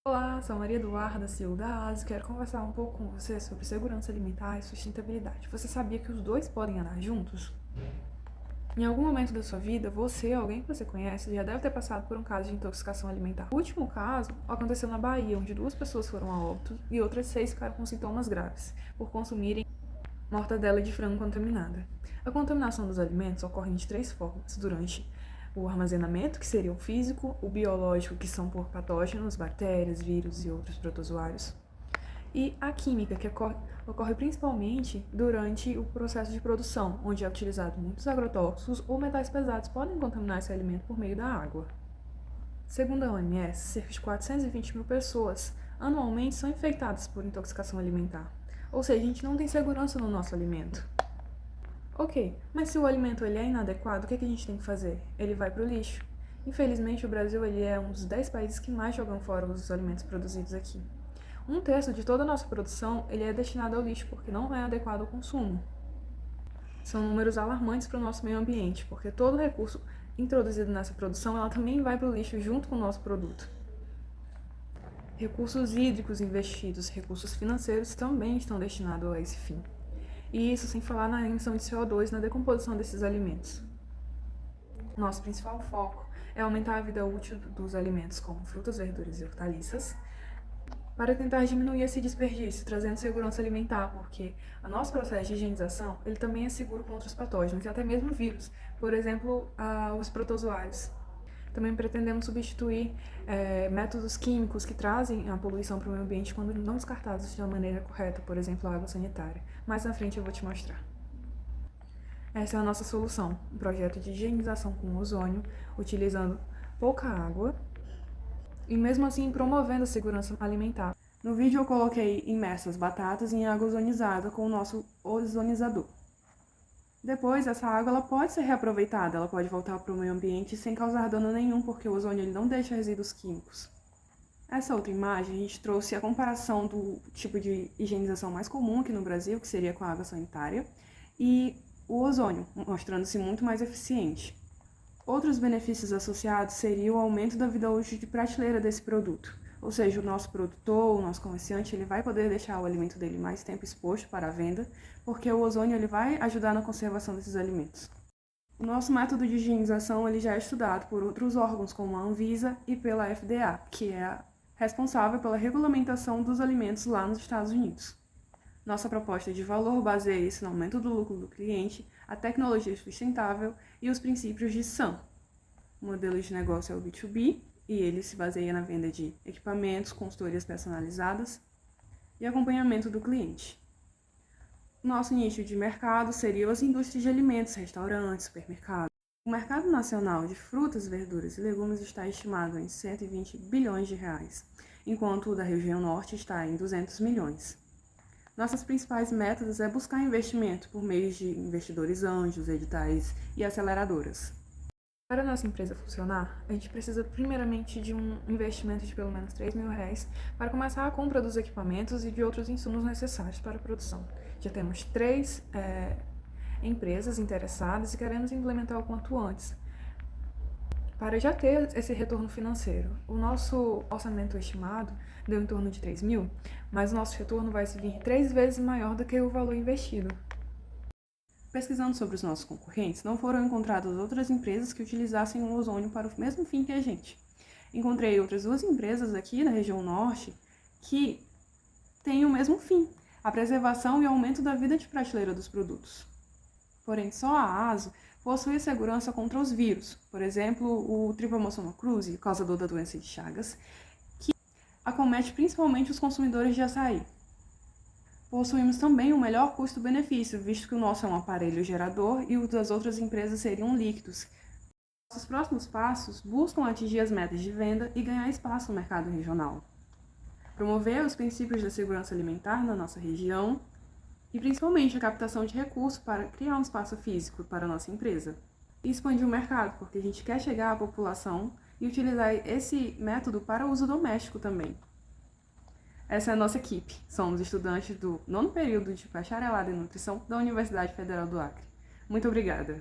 Olá, sou a Maria Eduarda, CEO da ASE, e quero conversar um pouco com você sobre segurança alimentar e sustentabilidade. Você sabia que os dois podem andar juntos? Em algum momento da sua vida, você ou alguém que você conhece já deve ter passado por um caso de intoxicação alimentar. O último caso aconteceu na Bahia, onde 2 pessoas foram a óbito e outras 6 ficaram com sintomas graves por consumirem mortadela de frango contaminada. A contaminação dos alimentos ocorre de 3 formas: durante o armazenamento, que seria o físico, o biológico, que são por patógenos, bactérias, vírus e outros protozoários, e a química, que ocorre principalmente durante o processo de produção, onde é utilizado muitos agrotóxicos ou metais pesados podem contaminar esse alimento por meio da água. Segundo a OMS, cerca de 420 mil pessoas anualmente são infectadas por intoxicação alimentar. Ou seja, a gente não tem segurança no nosso alimento. Ok, mas se o alimento ele é inadequado, o que a gente tem que fazer? Ele vai para o lixo. Infelizmente, o Brasil ele é um dos 10 países que mais jogam fora os alimentos produzidos aqui. 1/3 de toda a nossa produção ele é destinado ao lixo porque não é adequado ao consumo. São números alarmantes para o nosso meio ambiente, porque todo recurso introduzido nessa produção ela também vai para o lixo junto com o nosso produto. Recursos hídricos investidos, recursos financeiros também estão destinados a esse fim. E isso sem falar na emissão de CO2 na decomposição desses alimentos. Nosso principal foco é aumentar a vida útil dos alimentos como frutas, verduras e hortaliças, para tentar diminuir esse desperdício, trazendo segurança alimentar, porque o nosso processo de higienização ele também é seguro contra os patógenos e até mesmo vírus, por exemplo, os protozoários. Também pretendemos substituir métodos químicos que trazem a poluição para o meio ambiente quando não descartados de uma maneira correta, por exemplo, a água sanitária. Mais na frente eu vou te mostrar. Essa é a nossa solução, um projeto de higienização com ozônio, utilizando pouca água e mesmo assim promovendo a segurança alimentar. No vídeo eu coloquei imersas batatas em água ozonizada com o nosso ozonizador. Depois, essa água ela pode ser reaproveitada, ela pode voltar para o meio ambiente sem causar dano nenhum, porque o ozônio ele não deixa resíduos químicos. Essa outra imagem, a gente trouxe a comparação do tipo de higienização mais comum aqui no Brasil, que seria com a água sanitária, e o ozônio, mostrando-se muito mais eficiente. Outros benefícios associados seriam o aumento da vida útil de prateleira desse produto. Ou seja, o nosso produtor, o nosso comerciante, ele vai poder deixar o alimento dele mais tempo exposto para a venda, porque o ozônio ele vai ajudar na conservação desses alimentos. O nosso método de higienização ele já é estudado por outros órgãos, como a Anvisa e pela FDA, que é a responsável pela regulamentação dos alimentos lá nos Estados Unidos. Nossa proposta de valor baseia-se no aumento do lucro do cliente, a tecnologia sustentável e os princípios de SAM. O modelo de negócio é o B2B, e ele se baseia na venda de equipamentos, consultorias personalizadas e acompanhamento do cliente. Nosso nicho de mercado seriam as indústrias de alimentos, restaurantes, supermercados. O mercado nacional de frutas, verduras e legumes está estimado em 120 bilhões de reais, enquanto o da região norte está em 200 milhões. Nossas principais metas é buscar investimento por meio de investidores anjos, editais e aceleradoras. Para a nossa empresa funcionar, a gente precisa primeiramente de um investimento de pelo menos R$3.000 para começar a compra dos equipamentos e de outros insumos necessários para a produção. Já temos 3 empresas interessadas e queremos implementar o quanto antes, para já ter esse retorno financeiro. O nosso orçamento estimado deu em torno de 3.000, mas o nosso retorno vai vir 3 vezes maior do que o valor investido. Pesquisando sobre os nossos concorrentes, não foram encontradas outras empresas que utilizassem o ozônio para o mesmo fim que a gente. Encontrei outras 2 empresas aqui na região norte que têm o mesmo fim, a preservação e aumento da vida de prateleira dos produtos. Porém, só a ASO possui segurança contra os vírus, por exemplo, o Trypanosoma cruzi, causador da doença de Chagas, que acomete principalmente os consumidores de açaí. Possuímos também o melhor custo-benefício, visto que o nosso é um aparelho gerador e o das outras empresas seriam líquidos. Nossos próximos passos buscam atingir as metas de venda e ganhar espaço no mercado regional. Promover os princípios da segurança alimentar na nossa região e principalmente a captação de recursos para criar um espaço físico para a nossa empresa. E expandir o mercado, porque a gente quer chegar à população e utilizar esse método para uso doméstico também. Essa é a nossa equipe. Somos estudantes do 9º período de bacharelado em nutrição da Universidade Federal do Acre. Muito obrigada!